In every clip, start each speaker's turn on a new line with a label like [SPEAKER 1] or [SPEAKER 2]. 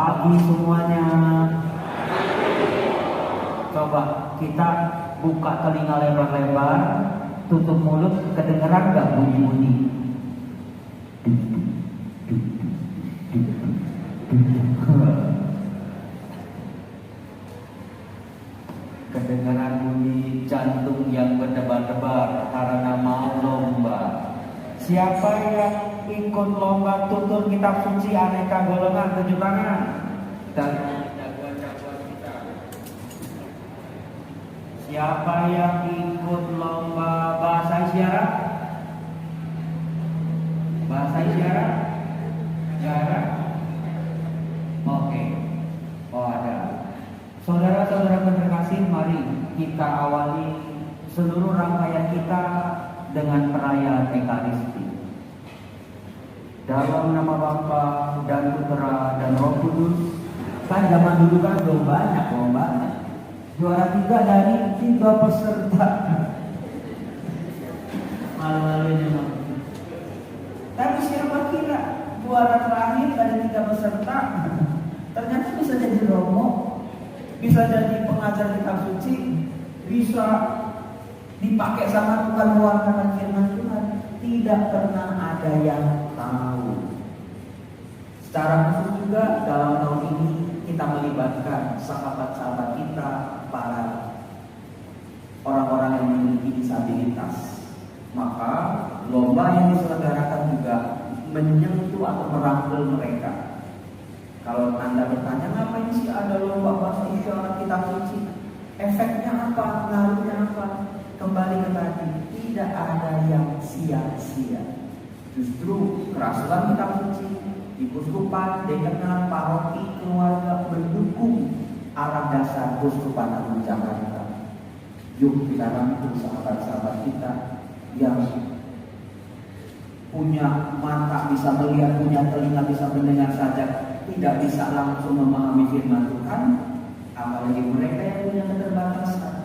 [SPEAKER 1] pagi semuanya. Coba kita buka telinga lebar-lebar, tutup mulut, kedengeran gak bunyi-bunyi? Kedengaran bunyi jantung yang berdebar-debar karena mau lomba. Siapa yang ikut lomba tutur kitab suci aneka golongan, tunjuk tangan. Dan jagoan-jagoan kita. Siapa yang ikut lomba bahasa isyarat? Bahasa isyarat? Isyarat? Oke. Oh ada. Saudara-saudara terkasih, mari kita awali seluruh rangkaian kita dengan perayaan Ekaristi. Dalam nama Bapa dan Putra dan Roh Kudus. Kan zaman dulu kan belum banyak lombanya. Juara 3 dari 3 peserta. Malu-malunya. Tapi siapa kira juara terakhir dari 3 peserta ternyata bisa jadi romo, bisa jadi pengajar kitab suci, bisa dipakai sama tukang mewartakan firman Tuhan. Tidak pernah ada yang tahu. Secara khusus juga dalam tahun ini kita melibatkan sahabat-sahabat kita, para orang-orang yang memiliki disabilitas. Maka lomba yang diselenggarakan juga menyentuh atau merangkul mereka. Kalau Anda bertanya, ngapain sih ada lomba bahasa isyarat kitab suci? Efeknya apa? Pengaruhnya apa? Kembali ke tadi, tidak ada yang sia-sia. Justru kerasulan kitab suci, Keuskupan, dekanat, paroki, keluarga mendukung arah dasar Keuskupan Agung Jakarta. Yuk kita rangkul sahabat-sahabat kita yang punya mata bisa melihat, punya telinga bisa mendengar saja, tidak bisa langsung memahami firman Tuhan, apalagi mereka yang punya keterbatasan.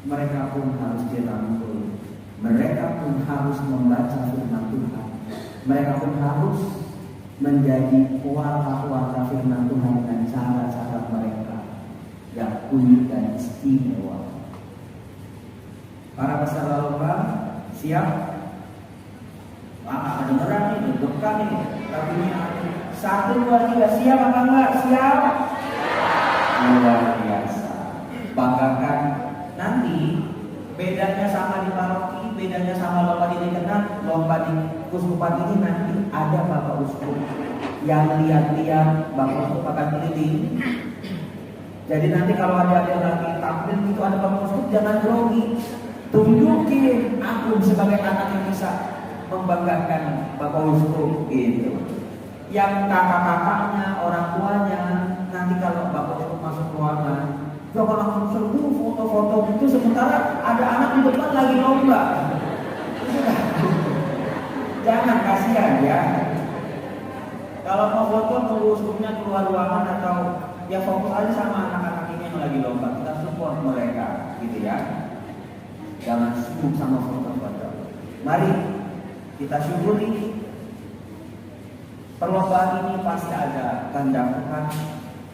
[SPEAKER 1] Mereka pun harus dirangkul. Mereka pun harus membaca firman Tuhan. Mereka pun harus menjadi warta-warta firman Tuhan dengan cara-cara mereka yang unik dan istimewa. Para peserta lomba siap? Kedengeran nih, deg-degan nih. Lagunya 1, 2, 3, siap apa enggak? Siap? Luar biasa. Banggakan. Nanti bedanya sama di paroki, bedanya sama lomba di dekanat, lomba di Keuskupan ini nanti ada Bapak Uskup yang lihat-lihat. Bapak Uskup akan keliling. Jadi nanti kalau ada lagi tampil itu ada Bapak Uskup, jangan grogi. Tunjukin aku sebagai anak yang bisa membanggakan Bapak Uskup gitu. Yang kakak-kakaknya, orang tuanya, nanti kalau Bapak Uskup masuk ruangan, jangan langsung serbu foto-foto itu sementara ada anak di depan lagi lomba. Jangan, kasihan ya. Kalau mau foto tunggu uskupnya keluar ruangan atau ya fokus aja sama anak-anak ini yang lagi lomba. Kita support mereka, gitu ya. Jangan sibuk sama foto-foto. Mari kita syukuri perlombaan ini pasti ada kehendak Tuhan.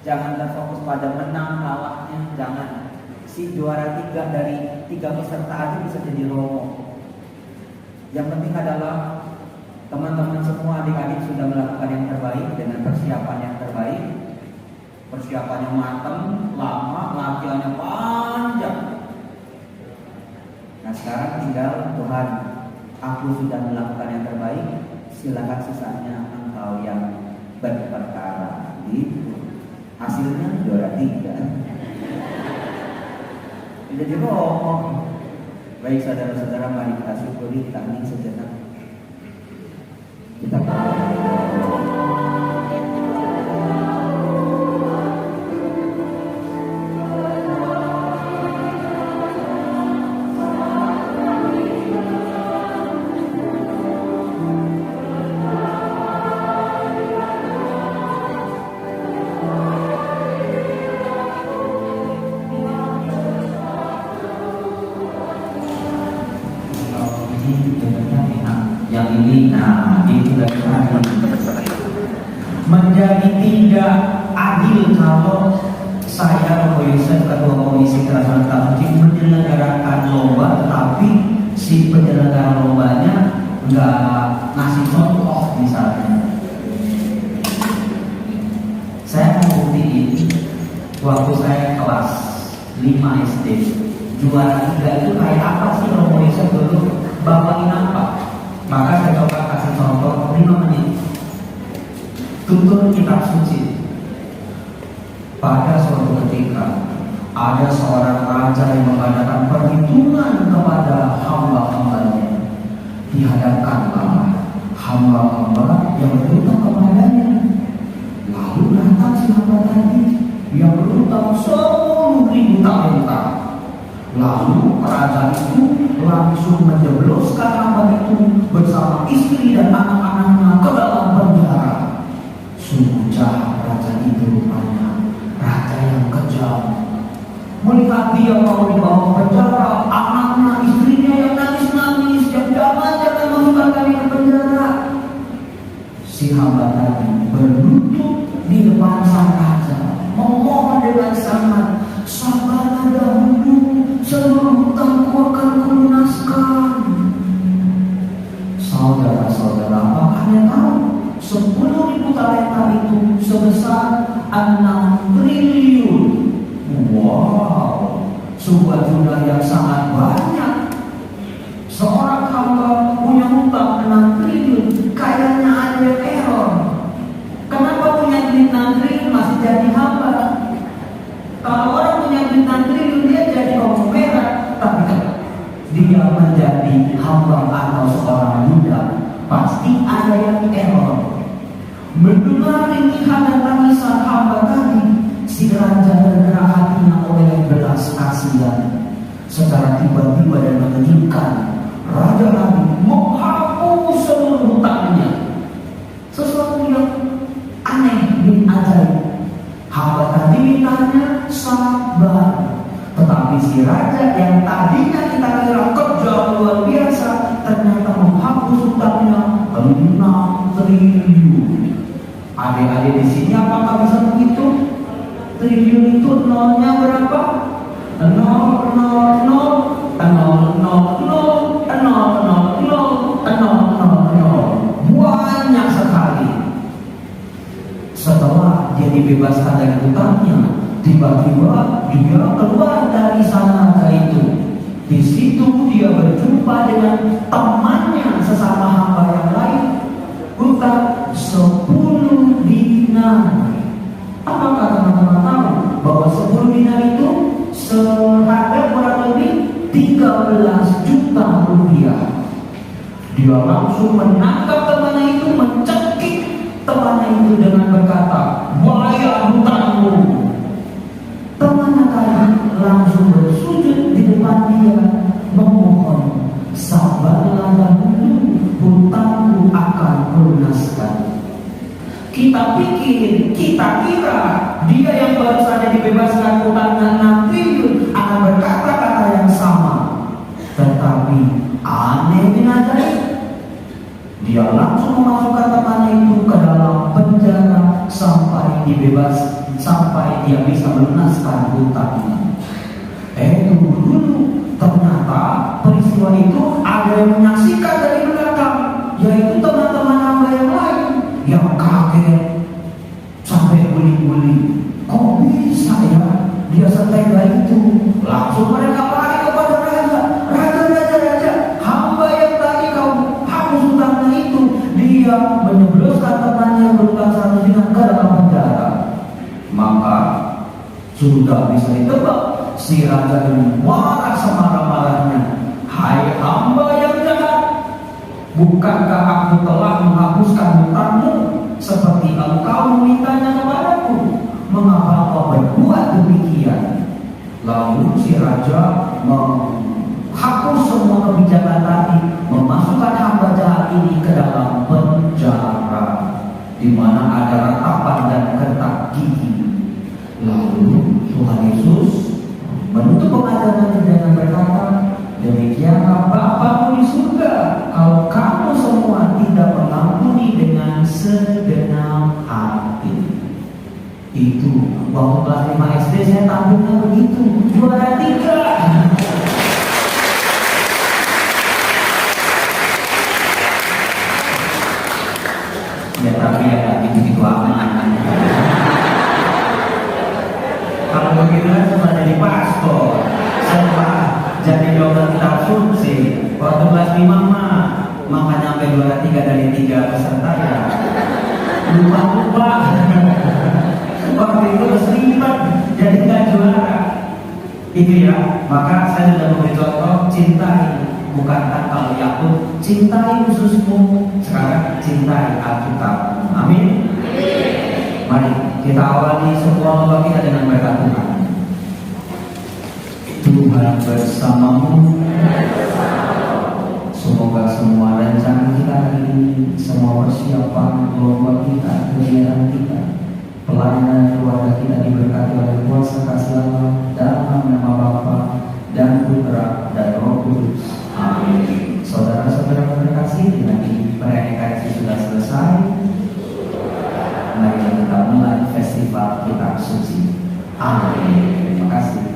[SPEAKER 1] Jangan terfokus pada menang kalahnya. Jangan. Si juara 3 dari 3 peserta aja bisa jadi romo. Yang penting adalah teman-teman semua adik-adik sudah melakukan yang terbaik dengan persiapan yang terbaik. Persiapannya matang, lama, latihannya panjang. Nah sekarang tinggal Tuhan, aku sudah melakukan yang terbaik, silakan sisanya engkau yang berperkara. Gitu. Hasilnya juara 3. Jadi romo. Baik saudara-saudara, mari kita syukuri, kita hening sejenak. Kita yang ini, nah itu dari menjadi tidak
[SPEAKER 2] adil kalau saya Romo Yosef Ketua Komisi Kerajaan Katolik menyelenggarakan lomba, tetapi si penyelenggara lombanya nggak ngasih contoh misalnya. Saya mau buktiin waktu saya kelas 5 SD juara 3 itu kayak apa sih Romo Yosef dulu, bawain apa? Maka saya coba kasih contoh 5 menit. Tuntun kitab suci. Pada suatu ketika ada seorang raja yang mengadakan perhitungan kepada hamba-hambanya. Dihadapkanlah hamba-hamba yang berhutang kepadanya. Lalu datang si hamba tadi yang berhutang 10.000 talenta. Lalu raja itu langsung menjebloskan hamba itu bersama istri dan anak-anaknya ke dalam penjara. Sungguh jahat raja itu rupanya, raja yang kejam. Melihat dia mau dibawa ke penjara, anaknya, istrinya yang nangis-nangis, yang jangan masukkan kami ke penjara. Si hamba tadi berlutut di depan sang raja, memohon dengan sangat, sabarlah dahulu, seluruh hutangku akan kulunaskan. Saudara-saudara, apakah Anda tahu 10.000 talenta itu sebesar 6 triliun? Wow, sebuah jumlah yang sangat banyak. Seorang hamba punya hutang 6 triliun, kayaknya ada yang error. Kenapa punya duit 6 triliun masih jadi hamba? Kalau orang punya duit 6 triliun dia jadi konglomerat, tapi dia menjadi hamba atau seorang budak, pasti ada yang error. Mendengar rintihan dan tangisan hamba tadi, si raja tergerak hatinya oleh belas kasihan. Secara tiba-tiba dan mengejutkan, raja tadi menghapus seluruh hutangnya. Sesuatu yang aneh dan ajaib. Hamba tadi mintanya sabar, tetapi si raja yang tadinya kita kira kejam luar biasa, ternyata menghapus hutangnya 6 triliun. Adik-adik di sini apakah bisa begitu? Triliun itu nolnya berapa? 0, 0, 0, 0, 0, 0, 0, 0, 0, 0, 0. Banyak sekali. Setelah dia dibebaskan dari hutangnya, tiba-tiba dia keluar dari sana itu. Di situ dia berjumpa dengan temannya sesama hamba yang lain. Hutang 10 dinar. Apakah teman-teman tahu bahwa 10 dinar itu seharga kurang lebih 13 juta rupiah? Dia langsung menangkap temannya itu, mencekik temannya itu dengan berkata, bayar hutangmu. Temannya tadi langsung bersujud di depan dia, memohon, sabarlah dahulu, hutangmu akan kulunaskan. Kita pikir, kita kira dia yang baru saja dibebaskan hutangnya 6 triliun akan berkata-kata yang sama. Tetapi aneh dan ajaib, dia langsung memasukkan temannya itu ke dalam penjara sampai dibebas, sampai dia bisa melunaskan hutangnya. Tunggu dulu, ternyata peristiwa itu ada yang menyaksikan dari belakang, yaitu teman-teman hamba yang lain yang kaget sampai guli-guli. Kok bisa ya dia setega itu? Langsung mereka lari kepada raja. Raja, hamba yang tadi kau hapus hutangnya itu, dia menyebloskan temannya yang berhutang 100 dinar ke dalam penjara. Maka sudah bisa ditebak, si raja ini marah semarah-marahnya. Hai hamba yang jahat, bukankah aku telah menghapuskan hutangmu seperti engkau memintanya kepadaku? Mengapa kau berbuat demikian? Lalu si raja menghapus semua kebijakan tadi, memasukkan hamba jahat ini ke dalam penjara, di mana ada ratapan dan ketak gigi. Lalu Tuhan Yesus menutup pengajarannya dengan berkata, demikianlah Bapamu di surga, kalau kamu semua tidak mengampuni dengan segenap hati. Itu waktu kelas 5 SD saya tabungnya begitu, juara 3. Ya tapi ya nggak gitu-gitu amat. Kalau begitu kan cuma jadi pastor, saya jadi dokter kitab suci. Waktu kelas 5 mah makanya sampai juara 3 dari 3 peserta ya. Lupa. Waktu itu keselibat jadi nggak juara. Itu ya, maka saya sudah memberi contoh, cintai bukan kalau Yakub, cintai khususmu. Sekarang cintai Alkitab. Amin. Mari kita awali semua lomba kita dengan berkat Tuhan. Tuhan bersamamu. Semoga semua rencana kita hari ini, semua persiapan lomba kita, kegiatan kita, pelayanan keluarga kita diberkati oleh kuasa kasih Allah dalam nama Bapa dan Putra dan Roh Kudus. Amin. Saudara-saudara terkasih, dengan ini perayaan sudah selesai. Mari kita mulai festival kitab suci. Amin. Terima kasih.